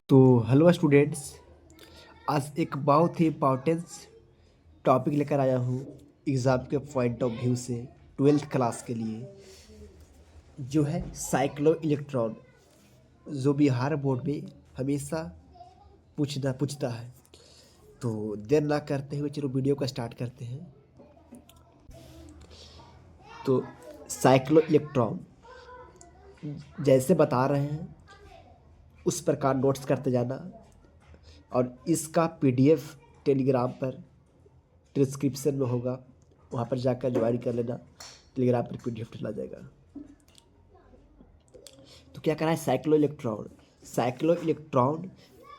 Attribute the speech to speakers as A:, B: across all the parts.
A: तो hello students. आज एक बहुत ही इम्पोर्टेंट टॉपिक लेकर आया हूँ एग्ज़ाम के पॉइंट ऑफ व्यू से, ट्वेल्थ क्लास के लिए, जो है साइक्लो इलेक्ट्रॉन, जो बिहार बोर्ड में हमेशा पूछता है। तो देर ना करते हुए चलो वीडियो को स्टार्ट करते हैं। तो साइक्लो इलेक्ट्रॉन जैसे बता रहे हैं उस प्रकार नोट्स करते जाना, और इसका पीडीएफ टेलीग्राम पर डिस्क्रिप्शन में होगा, वहाँ पर जाकर ज्वाइन कर लेना। टेलीग्राम पर पीडीएफ डला जाएगा। तो क्या करना है, साइक्लो इलेक्ट्रॉन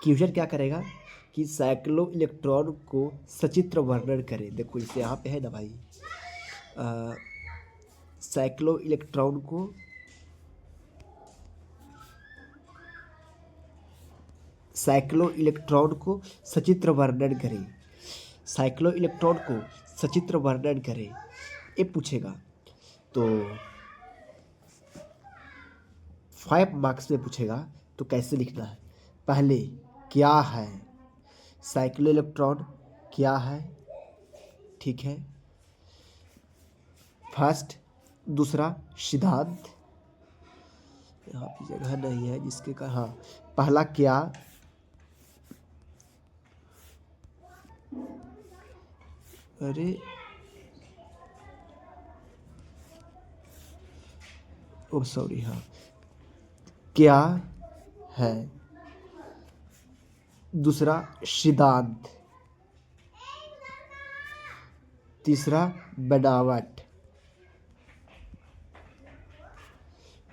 A: क्वेश्चन क्या करेगा कि साइक्लो इलेक्ट्रॉन को सचित्र वर्णन करें। देखो इसे यहाँ पे है ना भाई, साइक्लो इलेक्ट्रॉन को सचित्र वर्णन करें। साइक्लो इलेक्ट्रॉन को सचित्र वर्णन करें, ये पूछेगा। तो 5 मार्क्स में पूछेगा। तो कैसे लिखना है, पहले क्या है साइक्लो इलेक्ट्रॉन, क्या है, ठीक है, फर्स्ट। दूसरा सिद्धांत, यहाँ पे जगह नहीं है जिसके का, हाँ, पहला क्या, अरे ओ सॉरी, हाँ, क्या है। दूसरा सिद्धांत, तीसरा बनावट,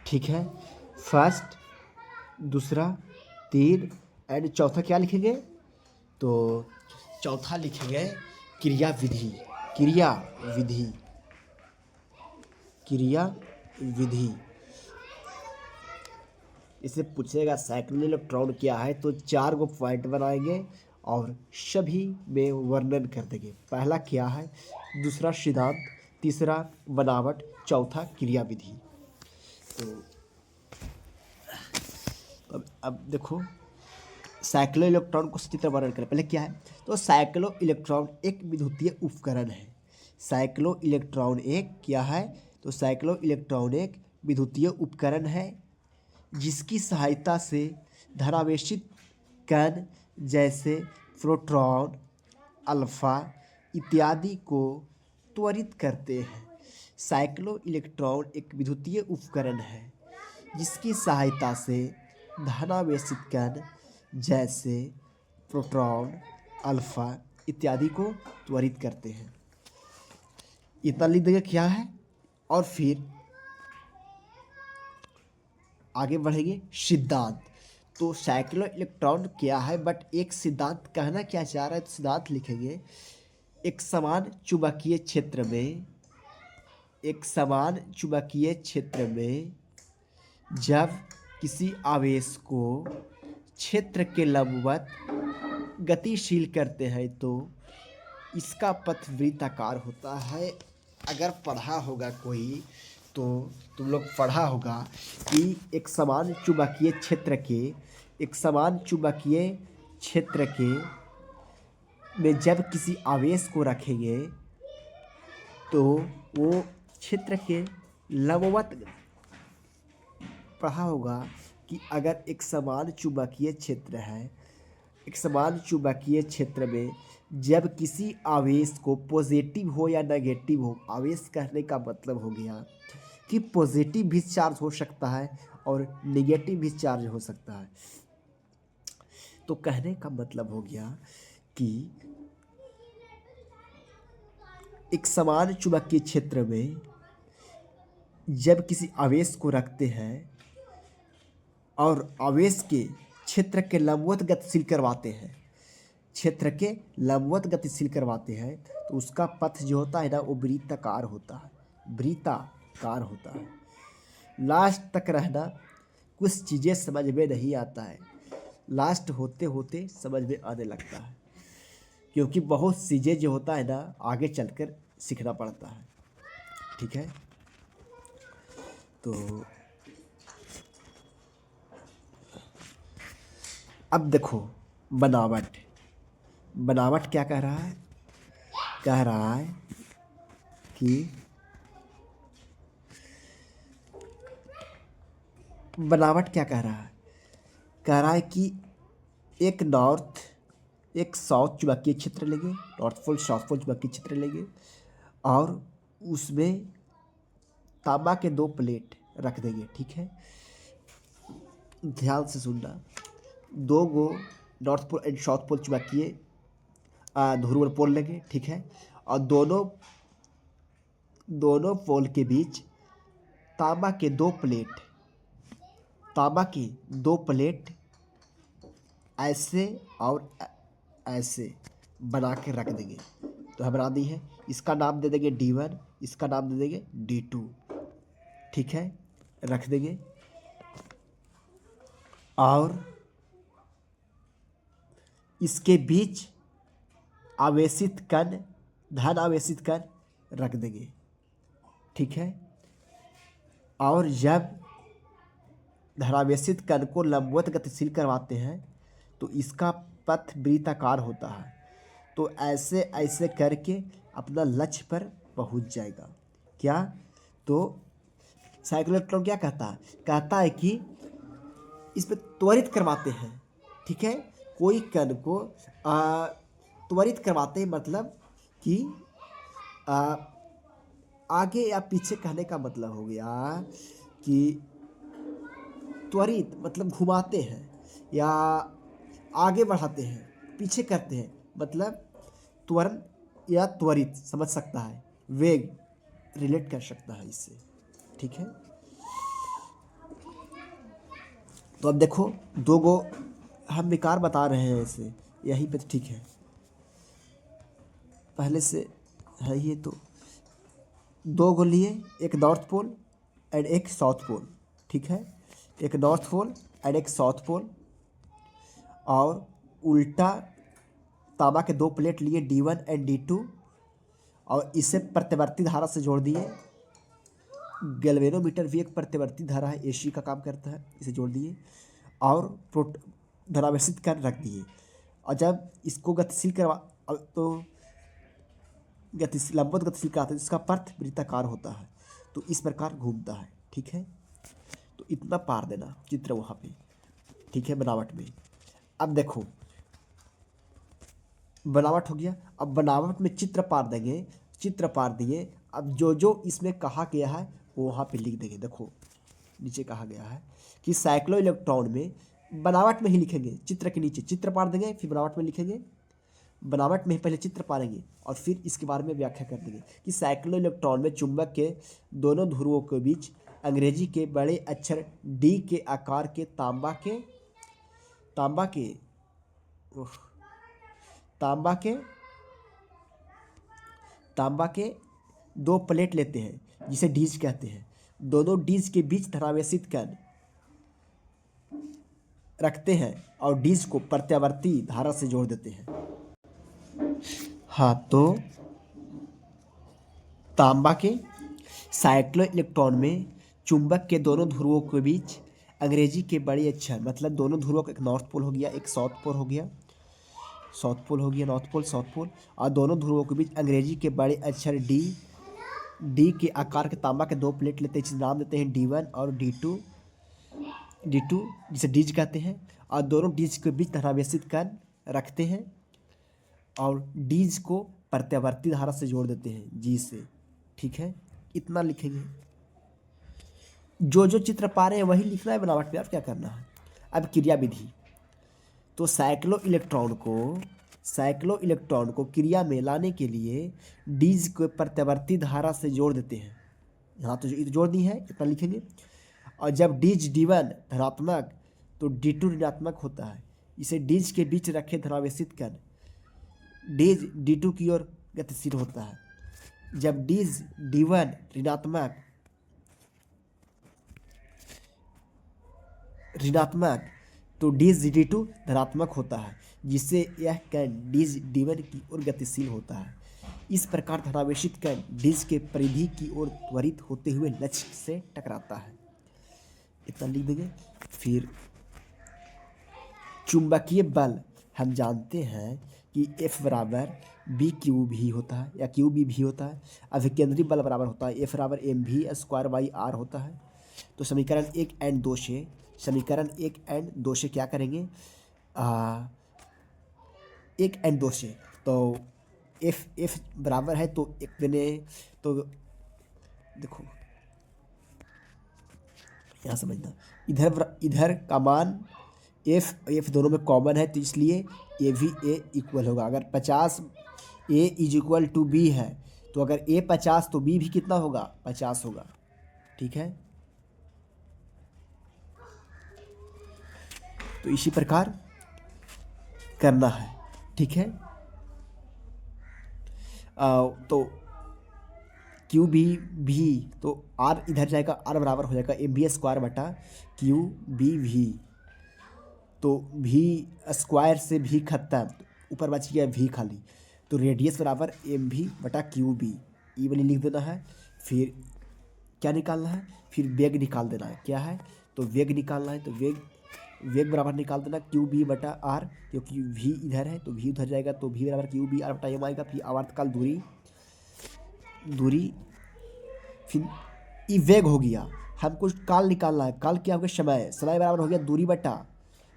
A: ठीक है, फर्स्ट, दूसरा, तीन, एंड चौथा क्या लिखेंगे। तो चौथा लिखेंगे क्रिया विधि। क्रिया विधि, क्रिया विधि। इसे पूछेगा साइक्लो इलेक्ट्रॉन क्या है, तो 4 गो पॉइंट बनाएंगे और सभी में वर्णन कर देंगे। पहला क्या है, दूसरा सिद्धांत, तीसरा बनावट, चौथा क्रिया विधि। तो अब देखो, साइक्लो इलेक्ट्रॉन को सचित्र वर्णन करें। पहले क्या है, तो साइक्लो इलेक्ट्रॉन एक विद्युतीय उपकरण है। साइक्लो इलेक्ट्रॉन एक क्या है, तो साइक्लो इलेक्ट्रॉन एक विद्युतीय उपकरण है जिसकी सहायता से धनावेशित कण जैसे प्रोटॉन, अल्फा इत्यादि को त्वरित करते हैं। साइक्लो इलेक्ट्रॉन एक विद्युतीय उपकरण है जिसकी सहायता से धनावेशित कण जैसे प्रोटॉन, अल्फा इत्यादि को त्वरित करते हैं। इतना लिख देंगे क्या है, और फिर आगे बढ़ेंगे सिद्धांत। तो साइक्लो इलेक्ट्रॉन क्या है, बट एक सिद्धांत कहना क्या चाह रहा है, तो सिद्धांत लिखेंगे एक समान चुंबकीय क्षेत्र में, एक समान चुंबकीय क्षेत्र में जब किसी आवेश को क्षेत्र के लंबवत गतिशील करते हैं तो इसका पथ वृत्ताकार होता है। अगर पढ़ा होगा कोई, तो तुम लोग पढ़ा होगा कि एक समान चुंबकीय क्षेत्र के में जब किसी आवेश को रखेंगे तो वो क्षेत्र के लंबवत, पढ़ा होगा कि अगर एक समान चुंबकीय क्षेत्र है, एक समान चुंबकीय क्षेत्र में जब किसी आवेश को पॉजिटिव हो या नेगेटिव हो, आवेश कहने का मतलब हो गया कि पॉजिटिव भी चार्ज हो सकता है और नेगेटिव भी चार्ज हो सकता है। तो कहने का मतलब हो गया कि एक समान चुंबकीय क्षेत्र में जब किसी आवेश को रखते हैं और आवेश के क्षेत्र के लंबवत गतिशील करवाते हैं, क्षेत्र के लंबवत गतिशील करवाते हैं, तो उसका पथ जो होता है ना, वो वृत्ताकार होता है, वृत्ताकार होता है। लास्ट तक रहना, कुछ चीज़ें समझ में नहीं आता है, लास्ट होते होते समझ में आने लगता है, क्योंकि बहुत चीज़ें जो होता है ना आगे चलकर सीखना पड़ता है, ठीक है। तो अब देखो बनावट, बनावट क्या कह रहा है, कह रहा है कि बनावट क्या कह रहा है, कह रहा है कि एक नॉर्थ एक साउथ चुंबकीय क्षेत्र लेंगे, नॉर्थ पोल साउथ पोल चुंबकीय क्षेत्र लेंगे और उसमें तांबा के 2 प्लेट रख देंगे। ठीक है, ध्यान से सुनना, 2 go north pole and south pole चुंबकीय ध्रुव पोल लेंगे। ठीक है, और दोनों दोनों पोल के बीच तांबा के 2 प्लेट, तांबा की 2 प्लेट ऐसे और ऐसे बना के रख देंगे। तो हम बना दी है, इसका नाम दे देंगे D1, इसका नाम दे देंगे D2। ठीक है, रख देंगे और इसके बीच आवेशित कण, धन आवेशित कण रख देंगे। ठीक है, और जब धनावेशित कण को लंबवत गतिशील करवाते हैं तो इसका पथ वृत्ताकार होता है। तो ऐसे ऐसे करके अपना लक्ष्य पर पहुंच जाएगा। क्या, तो साइक्लोइलेक्ट्रॉन क्या कहता है, कहता है कि इस पर त्वरित करवाते हैं। ठीक है, कोई कण को त्वरित करवाते हैं, मतलब कि आ, आगे या पीछे कहने का मतलब हो गया कि त्वरित मतलब घुमाते हैं या आगे बढ़ाते हैं, पीछे करते हैं, मतलब त्वरण या त्वरित समझ सकता है, वेग रिलेट कर सकता है इससे। ठीक है, तो अब देखो 2 गो हम विकार बता रहे हैं इसे यहीं पे। ठीक है, पहले से है ये, तो 2 गो लिए, एक नॉर्थ पोल एंड एक साउथ पोल। ठीक है, एक नॉर्थ पोल एंड एक साउथ पोल, और उल्टा तांबा के 2 प्लेट लिए D1 एंड D2 और इसे प्रतिवर्ती धारा से जोड़ दिए। गैल्वेनोमीटर भी एक प्रतिवर्ती धारा है, AC का काम करता है, इसे जोड़ दिए और धनावेशित कर रख दिए। और जब इसको गतिशील करवा तो गतिशील लंबवत गतिशील कराते हैं, जिसका पथ वृत्ताकार होता है, तो इस प्रकार घूमता है। ठीक है, तो इतना पार देना चित्र वहाँ पे। ठीक है, बनावट में। अब देखो बनावट हो गया, अब बनावट में चित्र पार देंगे, चित्र पार दिए। अब जो जो इसमें कहा गया है वो वहाँ पे लिख देंगे। देखो नीचे कहा गया है कि साइक्लो इलेक्ट्रॉन में, बनावट में ही लिखेंगे, चित्र के नीचे चित्र पार देंगे, फिर बनावट में लिखेंगे, बनावट में ही पहले चित्र पारेंगे और फिर इसके बारे में व्याख्या कर देंगे कि साइक्लो इलेक्ट्रॉन में चुंबक के दोनों ध्रुवों के बीच अंग्रेजी के बड़े अक्षर D के आकार के तांबा के तांबा के 2 प्लेट लेते हैं, जिसे डीज कहते हैं। दोनों डीज के बीच धनावेशित कण रखते हैं और डीज को प्रत्यावर्ती धारा से जोड़ देते हैं। हाँ, तो तांबा के साइक्लो इलेक्ट्रॉन में चुंबक के दोनों ध्रुवों के बीच अंग्रेजी के बड़े अक्षर, मतलब दोनों ध्रुवों का एक नॉर्थ पोल हो गया, एक साउथ पोल हो गया, साउथ पोल हो गया, नॉर्थ पोल साउथ पोल, और दोनों ध्रुवों के बीच अंग्रेजी के बड़े अक्षर डी के आकार के तांबा के 2 प्लेट लेते हैं, जिसे नाम देते हैं D1 और D2 जिसे डीज कहते हैं। और दोनों डीज के बीच धनावेशित कण रखते हैं और डीज को प्रत्यावर्ती धारा से जोड़ देते हैं जी से। ठीक है, इतना लिखेंगे। जो जो चित्र पा रहे हैं वही लिखना है बनावट पे, और क्या करना है। अब क्रिया विधि, तो साइक्लो इलेक्ट्रॉन को क्रिया में लाने के लिए डीज को प्रत्यावर्ती धारा से जोड़ देते हैं। यहाँ तो जोड़ दी है, इतना लिखेंगे। और जब डीज D1 धनात्मक तो D2 ऋणात्मक होता है। इसे डीज के बीच रखे धनावेशित कण डीज D2 की ओर गतिशील होता है। जब डीज D1 ऋणात्मक तो डीज D2 धनात्मक होता है, जिससे यह कण डीज D1 की ओर गतिशील होता है। इस प्रकार धनावेशित कण डीज के परिधि की ओर त्वरित होते हुए लक्ष्य से टकराता है। इतना लिख देंगे। फिर चुंबकीय बल हम जानते हैं कि F बराबर बी क्यू भी होता है या क्यू बी भी होता है। अभिकेंद्री बल बराबर होता है F बराबर एम भी स्क्वायर बाई आर होता है। तो समीकरण 1 एंड 2 से क्या करेंगे, 1 एंड 2 से तो F बराबर है, तो एक मैंने तो देखो यहाँ समझना, इधर का मान F दोनों में कॉमन है, तो इसलिए ए भी ए इक्वल होगा। अगर 50 A is equal to B है, तो अगर A 50 तो B भी कितना होगा, 50 होगा। ठीक है, तो इसी प्रकार करना है। ठीक है, तो क्यू बी भी, तो आर इधर जाएगा, आर बराबर हो जाएगा एम बी स्क्वायर बटा क्यू बी भी। तो भी स्क्वायर से भी खत्म, तो ऊपर बच गया भी खाली, तो रेडियस बराबर एम भी बटा क्यू बी, ई वाली लिख देना है। फिर क्या निकालना है, फिर वेग निकाल देना है। क्या है, तो वेग निकालना है, तो वेग बराबर निकाल देना क्यू बी बटा आर, क्योंकि भी इधर है तो भी उधर जाएगा, तो भी बराबर क्यू बी आर बटा एम आएगा। फिर आवर्तकाल दूरी फिर ई वेग हो गया। हमको काल निकालना है, काल क्या हो गया, समय बराबर हो गया दूरी बटा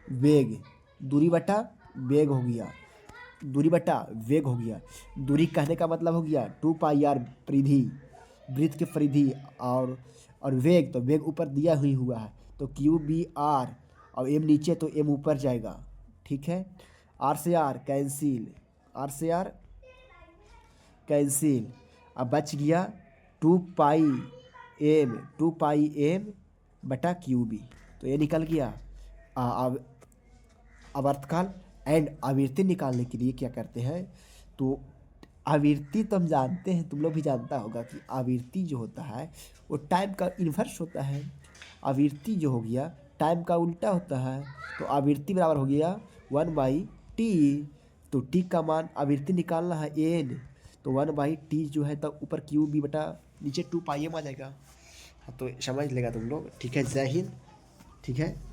A: वेग, दूरी बटा वेग हो गया, दूरी बटा वेग हो गया। दूरी कहने का मतलब हो गया 2 पाई आर परिधि, वृत्त की परिधि, और वेग, तो वेग ऊपर दिया हुआ है, तो क्यू बी आर, और एम नीचे तो एम ऊपर जाएगा। ठीक है, आर से आर कैंसिल, आर से आर कैंसिल, अब बच गया 2 पाई एम बटा क्यू बी, तो ये निकल गया। अब आवर्तकाल एंड आवृत्ति निकालने के लिए क्या करते हैं, तो आवृत्ति तो हम जानते हैं, तुम लोग भी जानता होगा कि आवृत्ति जो होता है वो टाइम का इन्वर्स होता है। आवृत्ति जो हो गया टाइम का उल्टा होता है, तो आवृत्ति बराबर हो गया 1/t। तो t का मान आवृत्ति निकालना है n, तो 1/t जो है तो ऊपर क्यू बी बटा नीचे 2 पाई एम आ जाएगा। हाँ, तो समझ लेगा तुम लोग। ठीक है, जय हिंद। ठीक है।